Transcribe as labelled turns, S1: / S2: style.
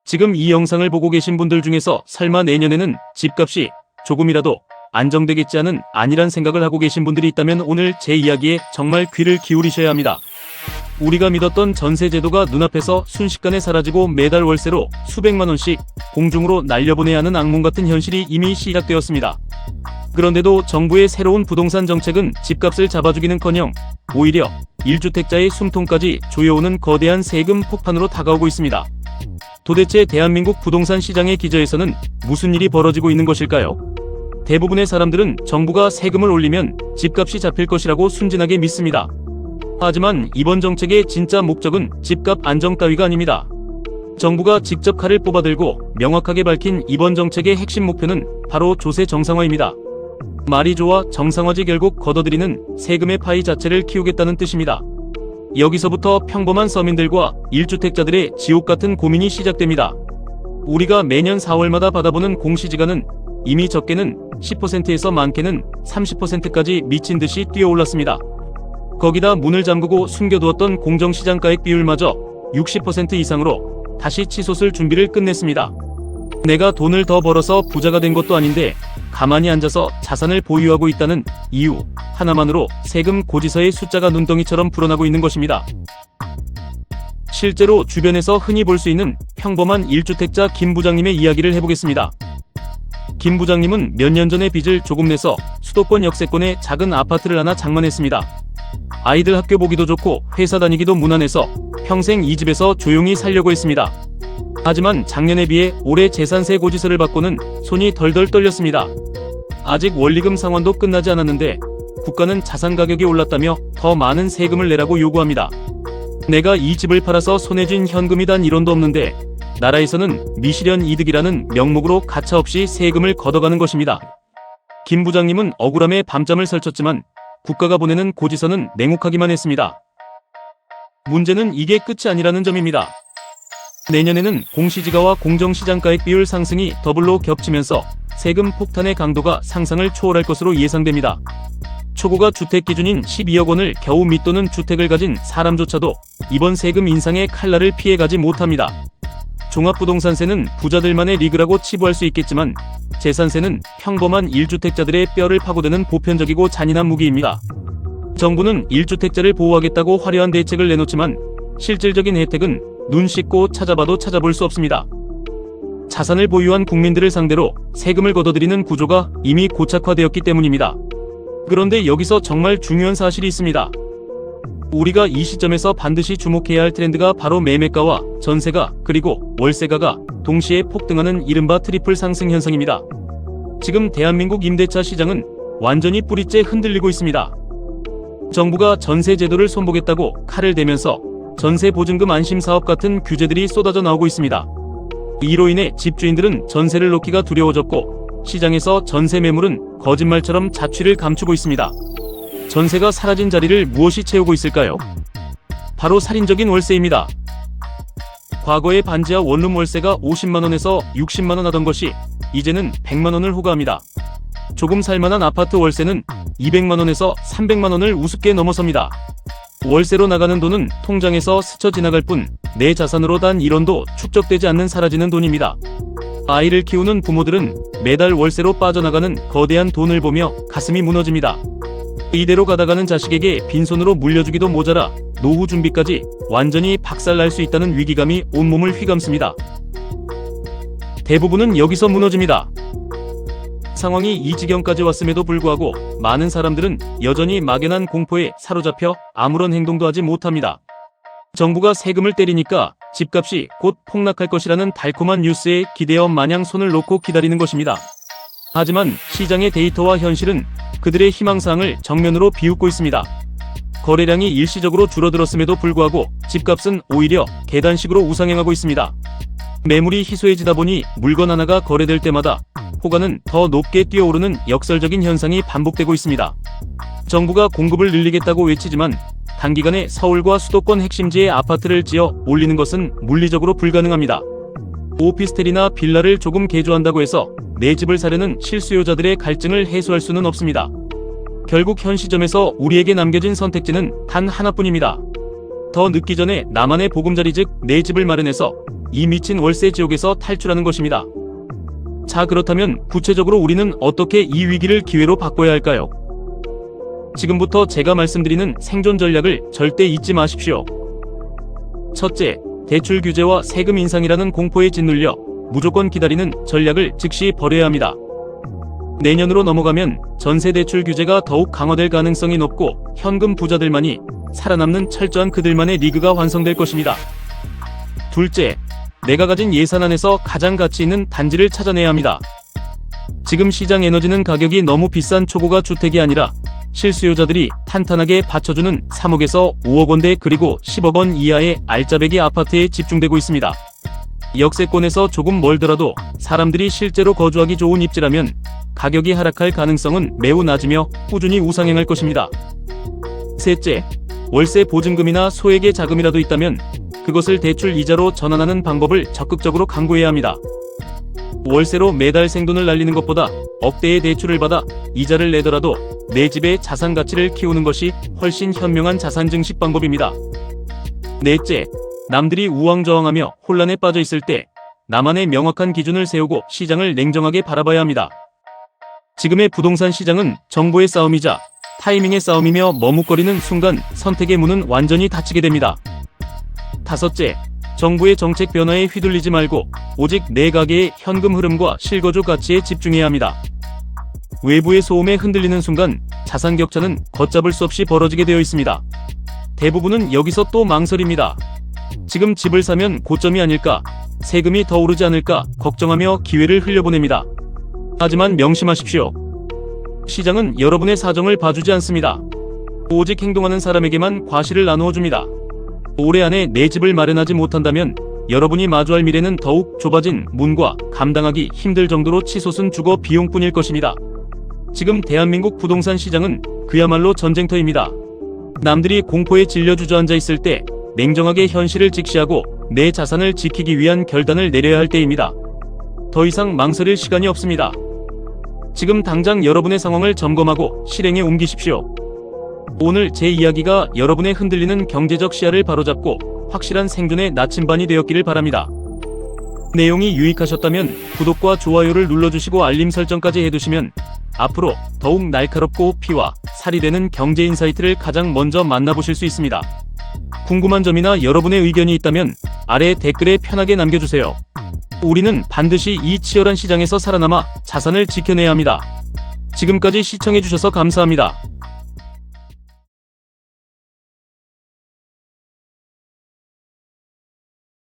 S1: 지금 이 영상을 보고 계신 분들 중에서 설마 내년에는 집값이 조금이라도 안정되겠지 하는 안일한 생각을 하고 계신 분들이 있다면 오늘 제 이야기에 정말 귀를 기울이셔야 합니다. 우리가 믿었던 전세제도가 눈앞에서 순식간에 사라지고 매달 월세로 수백만원씩 공중으로 날려보내야 하는 악몽 같은 현실이 이미 시작되었습니다. 그런데도 정부의 새로운 부동산 정책은 집값을 잡아주기는커녕 오히려 1주택자의 숨통까지 조여오는 거대한 세금 폭탄으로 다가오고 있습니다. 도대체 대한민국 부동산 시장의 기저에서는 무슨 일이 벌어지고 있는 것일까요? 대부분의 사람들은 정부가 세금을 올리면 집값이 잡힐 것이라고 순진하게 믿습니다. 하지만 이번 정책의 진짜 목적은 집값 안정 따위가 아닙니다. 정부가 직접 칼을 뽑아들고 명확하게 밝힌 이번 정책의 핵심 목표는 바로 조세 정상화입니다. 말이 좋아 정상화지 결국 걷어들이는 세금의 파이 자체를 키우겠다는 뜻입니다. 여기서부터 평범한 서민들과 1주택자들의 지옥같은 고민이 시작됩니다. 우리가 매년 4월마다 받아보는 공시지가는 이미 적게는 10%에서 많게는 30%까지 미친 듯이 뛰어올랐습니다. 거기다 문을 잠그고 숨겨두었던 공정시장가액 비율마저 60% 이상으로 다시 치솟을 준비를 끝냈습니다. 내가 돈을 더 벌어서 부자가 된 것도 아닌데 가만히 앉아서 자산을 보유하고 있다는 이유 하나만으로 세금 고지서의 숫자가 눈덩이처럼 불어나고 있는 것입니다. 실제로 주변에서 흔히 볼 수 있는 평범한 1주택자 김 부장님의 이야기를 해보겠습니다. 김 부장님은 몇 년 전에 빚을 조금 내서 수도권 역세권에 작은 아파트를 하나 장만했습니다. 아이들 학교 보기도 좋고 회사 다니기도 무난해서 평생 이 집에서 조용히 살려고 했습니다. 하지만 작년에 비해 올해 재산세 고지서를 받고는 손이 덜덜 떨렸습니다. 아직 원리금 상환도 끝나지 않았는데 국가는 자산 가격이 올랐다며 더 많은 세금을 내라고 요구합니다. 내가 이 집을 팔아서 손에 쥔 현금이 단 1원도 없는데 나라에서는 미실현 이득이라는 명목으로 가차없이 세금을 걷어가는 것입니다. 김 부장님은 억울함에 밤잠을 설쳤지만 국가가 보내는 고지서는 냉혹하기만 했습니다. 문제는 이게 끝이 아니라는 점입니다. 내년에는 공시지가와 공정시장가액 비율 상승이 더블로 겹치면서 세금 폭탄의 강도가 상상을 초월할 것으로 예상됩니다. 초고가 주택 기준인 12억 원을 겨우 밑도는 주택을 가진 사람조차도 이번 세금 인상의 칼날을 피해가지 못합니다. 종합부동산세는 부자들만의 리그라고 치부할 수 있겠지만 재산세는 평범한 1주택자들의 뼈를 파고드는 보편적이고 잔인한 무기입니다. 정부는 1주택자를 보호하겠다고 화려한 대책을 내놓지만 실질적인 혜택은 눈 씻고 찾아봐도 찾아볼 수 없습니다. 자산을 보유한 국민들을 상대로 세금을 걷어들이는 구조가 이미 고착화되었기 때문입니다. 그런데 여기서 정말 중요한 사실이 있습니다. 우리가 이 시점에서 반드시 주목해야 할 트렌드가 바로 매매가와 전세가 그리고 월세가가 동시에 폭등하는 이른바 트리플 상승 현상입니다. 지금 대한민국 임대차 시장은 완전히 뿌리째 흔들리고 있습니다. 정부가 전세 제도를 손보겠다고 칼을 대면서 전세 보증금 안심 사업 같은 규제들이 쏟아져 나오고 있습니다. 이로 인해 집주인들은 전세를 놓기가 두려워졌고 시장에서 전세 매물은 거짓말처럼 자취를 감추고 있습니다. 전세가 사라진 자리를 무엇이 채우고 있을까요? 바로 살인적인 월세입니다. 과거의 반지하 원룸 월세가 50만원에서 60만원 하던 것이 이제는 100만원을 호가합니다. 조금 살만한 아파트 월세는 200만원에서 300만원을 우습게 넘어섭니다. 월세로 나가는 돈은 통장에서 스쳐 지나갈 뿐 내 자산으로 단 1원도 축적되지 않는 사라지는 돈입니다. 아이를 키우는 부모들은 매달 월세로 빠져나가는 거대한 돈을 보며 가슴이 무너집니다. 이대로 가다가는 자식에게 빈손으로 물려주기도 모자라 노후 준비까지 완전히 박살날 수 있다는 위기감이 온몸을 휘감습니다. 대부분은 여기서 무너집니다. 상황이 이 지경까지 왔음에도 불구하고 많은 사람들은 여전히 막연한 공포에 사로잡혀 아무런 행동도 하지 못합니다. 정부가 세금을 때리니까 집값이 곧 폭락할 것이라는 달콤한 뉴스에 기대어 마냥 손을 놓고 기다리는 것입니다. 하지만 시장의 데이터와 현실은 그들의 희망사항을 정면으로 비웃고 있습니다. 거래량이 일시적으로 줄어들었음에도 불구하고 집값은 오히려 계단식으로 우상향하고 있습니다. 매물이 희소해지다 보니 물건 하나가 거래될 때마다 호가는 더 높게 뛰어오르는 역설적인 현상이 반복되고 있습니다. 정부가 공급을 늘리겠다고 외치지만 단기간에 서울과 수도권 핵심지에 아파트를 지어 올리는 것은 물리적으로 불가능합니다. 오피스텔이나 빌라를 조금 개조한다고 해서 내 집을 사려는 실수요자들의 갈증을 해소할 수는 없습니다. 결국 현 시점에서 우리에게 남겨진 선택지는 단 하나뿐입니다. 더 늦기 전에 나만의 보금자리 즉 내 집을 마련해서 이 미친 월세 지옥에서 탈출하는 것입니다. 자, 그렇다면 구체적으로 우리는 어떻게 이 위기를 기회로 바꿔야 할까요? 지금부터 제가 말씀드리는 생존 전략을 절대 잊지 마십시오. 첫째, 대출 규제와 세금 인상이라는 공포에 짓눌려 무조건 기다리는 전략을 즉시 버려야 합니다. 내년으로 넘어가면 전세 대출 규제가 더욱 강화될 가능성이 높고 현금 부자들만이 살아남는 철저한 그들만의 리그가 완성될 것입니다. 둘째, 내가 가진 예산 안에서 가장 가치 있는 단지를 찾아내야 합니다. 지금 시장 에너지는 가격이 너무 비싼 초고가 주택이 아니라 실수요자들이 탄탄하게 받쳐주는 3억에서 5억 원대 그리고 10억 원 이하의 알짜배기 아파트에 집중되고 있습니다. 역세권에서 조금 멀더라도 사람들이 실제로 거주하기 좋은 입지라면 가격이 하락할 가능성은 매우 낮으며 꾸준히 우상향할 것입니다. 셋째, 월세 보증금이나 소액의 자금이라도 있다면 그것을 대출 이자로 전환하는 방법을 적극적으로 강구해야 합니다. 월세로 매달 생돈을 날리는 것보다 억대의 대출을 받아 이자를 내더라도 내 집의 자산 가치를 키우는 것이 훨씬 현명한 자산 증식 방법입니다. 넷째, 남들이 우왕좌왕하며 혼란에 빠져 있을 때 나만의 명확한 기준을 세우고 시장을 냉정하게 바라봐야 합니다. 지금의 부동산 시장은 정보의 싸움이자 타이밍의 싸움이며 머뭇거리는 순간 선택의 문은 완전히 닫히게 됩니다. 다섯째, 정부의 정책 변화에 휘둘리지 말고 오직 내 가게의 현금 흐름과 실거주 가치에 집중해야 합니다. 외부의 소음에 흔들리는 순간 자산 격차는 걷잡을 수 없이 벌어지게 되어 있습니다. 대부분은 여기서 또 망설입니다. 지금 집을 사면 고점이 아닐까, 세금이 더 오르지 않을까 걱정하며 기회를 흘려보냅니다. 하지만 명심하십시오. 시장은 여러분의 사정을 봐주지 않습니다. 오직 행동하는 사람에게만 과실을 나누어 줍니다. 올해 안에 내 집을 마련하지 못한다면 여러분이 마주할 미래는 더욱 좁아진 문과 감당하기 힘들 정도로 치솟은 주거 비용뿐일 것입니다. 지금 대한민국 부동산 시장은 그야말로 전쟁터입니다. 남들이 공포에 질려 주저앉아 있을 때 냉정하게 현실을 직시하고 내 자산을 지키기 위한 결단을 내려야 할 때입니다. 더 이상 망설일 시간이 없습니다. 지금 당장 여러분의 상황을 점검하고 실행에 옮기십시오. 오늘 제 이야기가 여러분의 흔들리는 경제적 시야를 바로잡고 확실한 생존의 나침반이 되었기를 바랍니다. 내용이 유익하셨다면 구독과 좋아요를 눌러주시고 알림 설정까지 해두시면 앞으로 더욱 날카롭고 피와 살이 되는 경제 인사이트를 가장 먼저 만나보실 수 있습니다. 궁금한 점이나 여러분의 의견이 있다면 아래 댓글에 편하게 남겨주세요. 우리는 반드시 이 치열한 시장에서 살아남아 자산을 지켜내야 합니다. 지금까지 시청해주셔서 감사합니다.